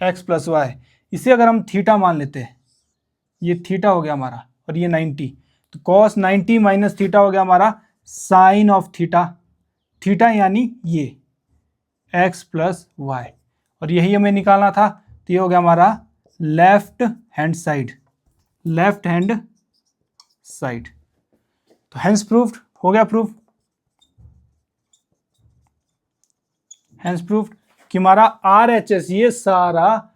[SPEAKER 1] x plus Y, इसे अगर हम थीटा मान लेते हैं, ये थीटा हो गया हमारा और ये 90, तो cos 90 माइनस थीटा हो गया हमारा साइन ऑफ थीटा, थीटा यानी ये x प्लस वाई, और यही हमें निकालना था। तो ये हो गया हमारा लेफ्ट हैंड साइड। तो हेंस प्रूव्ड हो गया, हेंस प्रूव्ड कि हमारा RHS ये सारा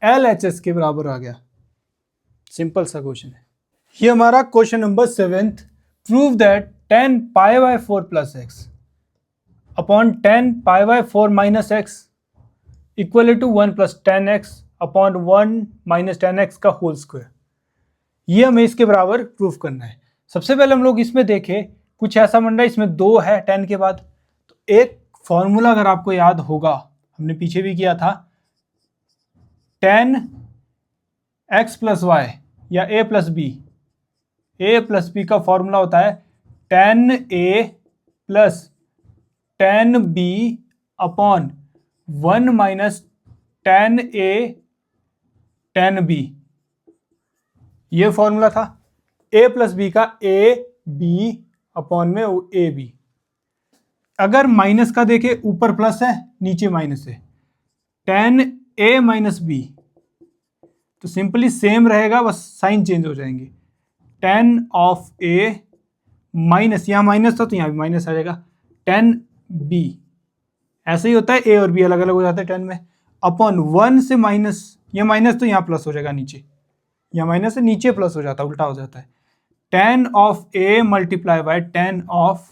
[SPEAKER 1] LHS के बराबर आ गया। सिंपल सा क्वेश्चन है। ये हमारा question number 7th, prove that 10 π/4 plus X upon 10 π/4 minus X equal to 1 plus 10x upon 1 minus 10x का होल स्क्वायर। ये हमें इसके बराबर प्रूफ करना है। सबसे पहले हम लोग इसमें देखें, कुछ ऐसा बन रहा है, इसमें 2 है 10 के बाद, तो एक फॉर्मूला अगर आपको याद होगा, हमने पीछे भी किया था, 10x प्लस वाई या a प्लस बी का फॉर्मूला होता है 10a plus ten B upon 1 minus ten A ten B, ये फॉर्मूला था a प्लस बी का, a b अपॉन में ए बी। अगर माइनस का देखे ऊपर प्लस है नीचे माइनस है, टेन ए माइनस बी, तो सिंपली सेम रहेगा, बस साइन चेंज हो जाएंगे। टेन ऑफ ए माइनस, यहाँ माइनस था तो यहाँ भी माइनस आ जाएगा, टेन बी, ऐसे ही होता है, ए और बी अलग अलग हो जाते हैं टेन में, अपॉन 1 से माइनस, ये माइनस तो यहाँ प्लस हो जाएगा नीचे, यहाँ माइनस से नीचे प्लस हो जाता है, उल्टा हो जाता है, tan of a multiply by tan of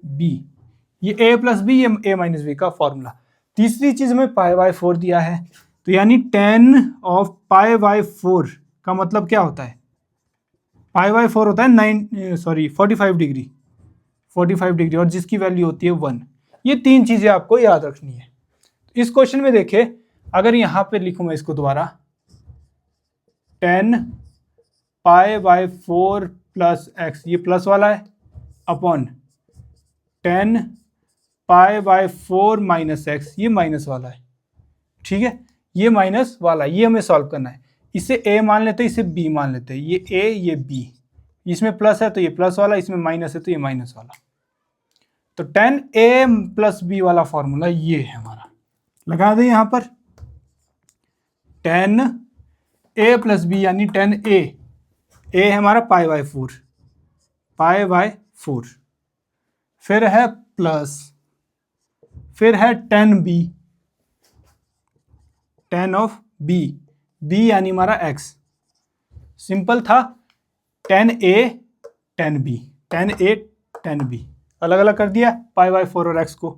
[SPEAKER 1] b, ये a प्लस बी, ये a माइनस बी का फॉर्मूला। तीसरी चीज में पाई बाय 4 दिया है, तो यानी टेन ऑफ पाई बाय 4 का मतलब क्या होता है, पाई बाय 4 होता है 45 डिग्री, 45 डिग्री, और जिसकी वैल्यू होती है 1। ये तीन चीजें आपको याद रखनी है। इस क्वेश्चन में देखे, अगर यहां पे लिखूं मैं इसको दोबारा, 10 पाई बाय 4 प्लस एक्स, ये प्लस वाला है, upon 10 pi by 4 minus x, ये माइनस वाला है, ठीक है, ये माइनस वाला, ये हमें सॉल्व करना है। इसे a मान लेते हैं, इसे b मान लेते हैं, ये a ये b, इसमें प्लस है तो ये प्लस वाला, इसमें माइनस है तो ये माइनस वाला, तो 10a प्लस b वाला फॉर्मूला ये है हमारा। लगा दें यहां पर 10a प्लस b यानी 10a, a है हमारा पाई बाय 4, पाई बाय 4, फिर है प्लस, फिर है 10b, 10 ऑफ b, b यानी हमारा x, सिंपल था, 10a 10b, 10a 10b, अलग अलग कर दिया पाई बाय 4 और x को,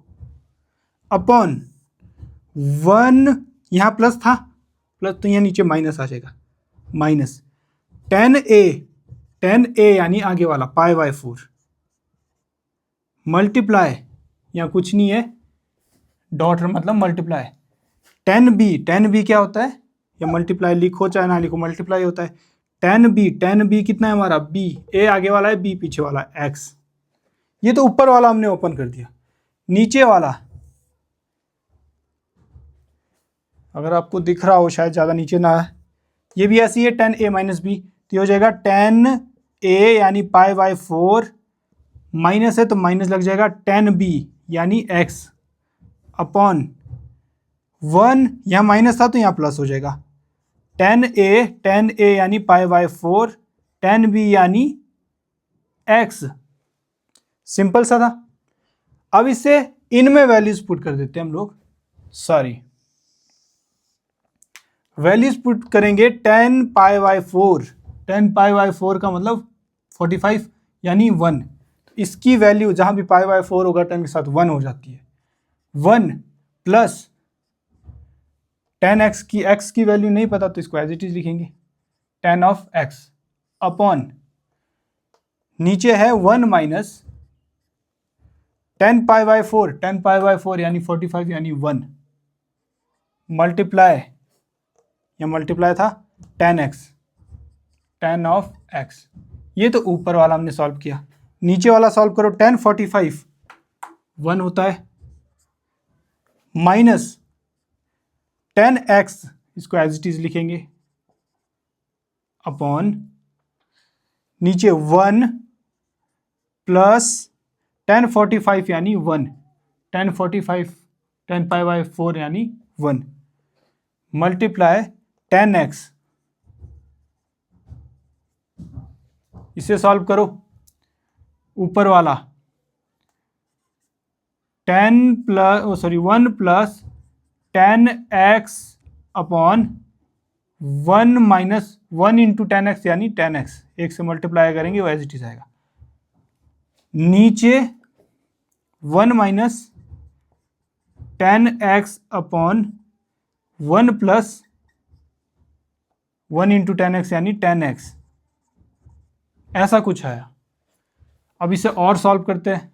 [SPEAKER 1] अपॉन 1, यहाँ प्लस था, प्लस तो यहाँ नीचे माइनस आ जाएगा, माइनस 10a यानी आगे वाला पाई बाय 4, मल्टीप्लाई, यहाँ कुछ नहीं है, डॉट मतलब मल्टीप्लाई, 10b क्या होता है, या मल्टीप्लाई लिखो चाहे ना लिखो, मल्टीप्लाई होता है, 10b कितना है हमारा, b, a आगे वाला है, b पीछे वाला है, x, ये तो ऊपर वाला हमने ओपन कर दिया, नीचे वाला अगर आपको दिख रहा हो, शायद ज़्यादा नीचे ना है, ये भी ऐसी है 10a माइनस बी, तो हो जाएगा 10a यानी पाई बाय 4, माइनस है तो माइनस लग जाएगा, 10b यानी x, अपॉन 1, यहाँ माइनस था तो यहाँ प्लस हो जाएगा, 10a यानी पाई बाय 4, 10b यानी x, सिंपल सा था। अब इसे इनमें वैल्यूज पुट कर देते हैं हम लोग, सॉरी वैल्यूज पुट करेंगे, 10 पाई बाय 4, 10 पाई बाय 4 का मतलब 45 यानी 1, इसकी वैल्यू जहां भी पाई बाय 4 होगा 10 के साथ 1 हो जाती है, 1 प्लस 10x की, x की वैल्यू नहीं पता तो इसको एज इट इज लिखेंगे, 10 ऑफ x, अपॉन नीचे है 1 minus 10 pi by 4, 10 pi by 4 यानी 45 यानी 1, मल्टीप्लाई, या मल्टीप्लाई था 10x, 10 ऑफ x, ये तो ऊपर वाला हमने सॉल्व किया, नीचे वाला सॉल्व करो, 10 45 1 होता है, माइनस 10x, इसको एज इट इज लिखेंगे, अपॉन नीचे 1 प्लस 1045 यानी 1, 1045 10 पाई बाय 4 यानी 1, मल्टीप्लाई 10x, इसे सॉल्व करो, ऊपर वाला 1 plus 10x upon 1 minus 1 into 10x यानी 10x, एक से मल्टीप्लाई करेंगे वो एज इट इज आएगा, नीचे 1 minus 10x upon 1 plus 1 into 10x यानी 10x, ऐसा कुछ है। अब इसे और सॉल्व करते हैं,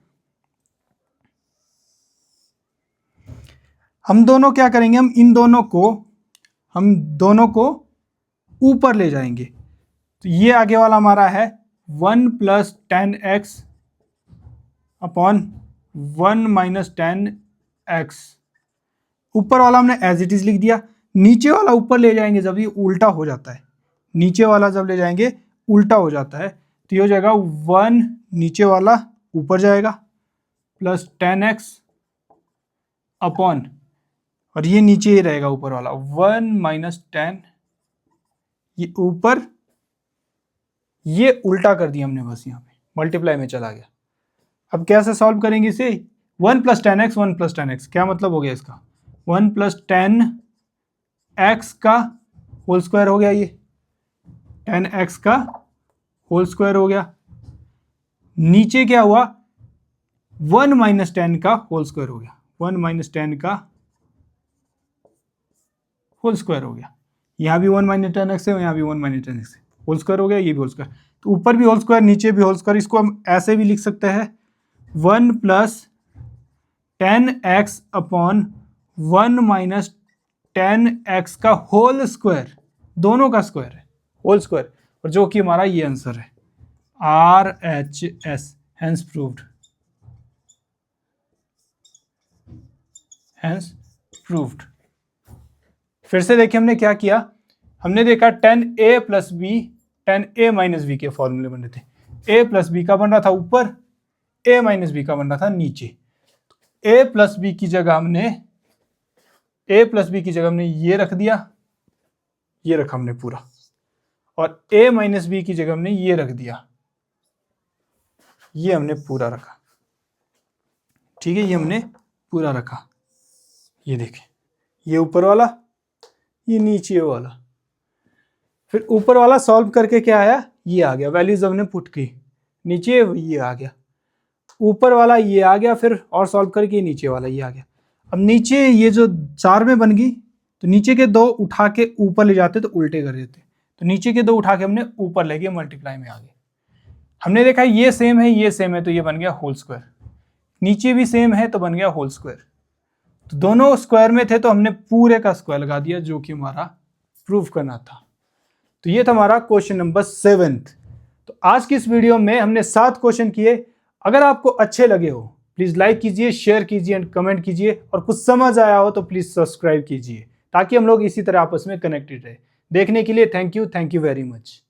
[SPEAKER 1] हम दोनों क्या करेंगे, हम दोनों को ऊपर ले जाएंगे, तो ये आगे वाला हमारा है 1 plus 10x upon 1 minus 10x। ऊपर वाला हमने एज इट इज लिख दिया, नीचे वाला ऊपर ले जाएंगे जब ये उल्टा हो जाता है, नीचे वाला जब ले जाएंगे उल्टा हो जाता है तो ये हो जाएगा 1 नीचे वाला ऊपर जाएगा प्लस 10x अपॉन, और ये नीचे ही रहेगा ऊपर वाला 1 माइनस 10, ये ऊपर, ये उल्टा कर दिया हमने बस, यहाँ पे मल्टीप्लाई में चला गया। अब कैसे सॉल्व करेंगे इसे, 1 प्लस 10x 1 प्लस 10x, क्या मतलब हो गया इसका, 1 प्लस 10x का होल स्क्वायर हो गया, ये 10x का होल स्क्वायर हो गया, नीचे क्या हुआ 1 माइनस 10 का होल स्क्वायर हो गया, 1 माइनस 10 का होल स्क्वायर हो गया, यहाँ भी 1 माइनस 10x है, यहाँ भी 1 माइनस 10x है, होल स्क्वायर हो गया, ये भी होल स्क्वायर, तो ऊपर भी होल स्क्वायर नीचे भी होल स्क्वायर। इसको हम ऐसे भी लिख सकते हैं 1 plus 10x upon 1 minus 10x का होल स्क्वायर, दोनों का स्क्वायर है होल स्क्वायर, और जो कि हमारा ये आंसर है RHS, hence proved, hence proved. फिर से देखिए हमने क्या किया, हमने देखा 10a plus B 10a minus B के फॉर्मूले बन रहे थे, a प्लस बी का बन रहा था ऊपर, a माइनस बी का बन रहा था नीचे। a प्लस बी की जगह हमने ये रख दिया, ये रखा हमने पूरा, और a माइनस बी की जगह हमने ये रख दिया, ये हमने पूरा रखा, ठीक है, ये हमने पूरा रखा। ये देखें, ये ऊपर वाला, ये नीचे वाला, फिर ऊपर वाला सॉल्व करके क्या आया, ये आ गया, वैल्यूज हमने पुट की, नीचे ये आ गया, ऊपर वाला ये आ गया, फिर और सॉल्व करके नीचे वाला ये आ गया। अब नीचे ये जो 4 में बन गई, तो नीचे के 2 उठा के ऊपर ले जाते तो उल्टे कर देते, तो नीचे के 2 उठा के हमने ऊपर ले गए, मल्टीप्लाई में आ गए। हमने देखा ये सेम है, ये सेम है, तो ये बन गया होल स्क्वायर, नीचे भी सेम है तो बन गया होल स्क्वायर, तो दोनों स्क्वायर में थे तो हमने पूरे का स्क्वायर लगा दिया, जो कि हमारा प्रूफ करना था। तो ये था हमारा क्वेश्चन नंबर 7। तो आज की इस वीडियो में हमने 7 क्वेश्चन किए। अगर आपको अच्छे लगे हो प्लीज लाइक कीजिए, शेयर कीजिए एंड कमेंट कीजिए, और कुछ समझ आया हो तो प्लीज सब्सक्राइब कीजिए, ताकि हम लोग इसी तरह आपस में कनेक्टेड रहे। देखने के लिए थैंक यू वेरी मच।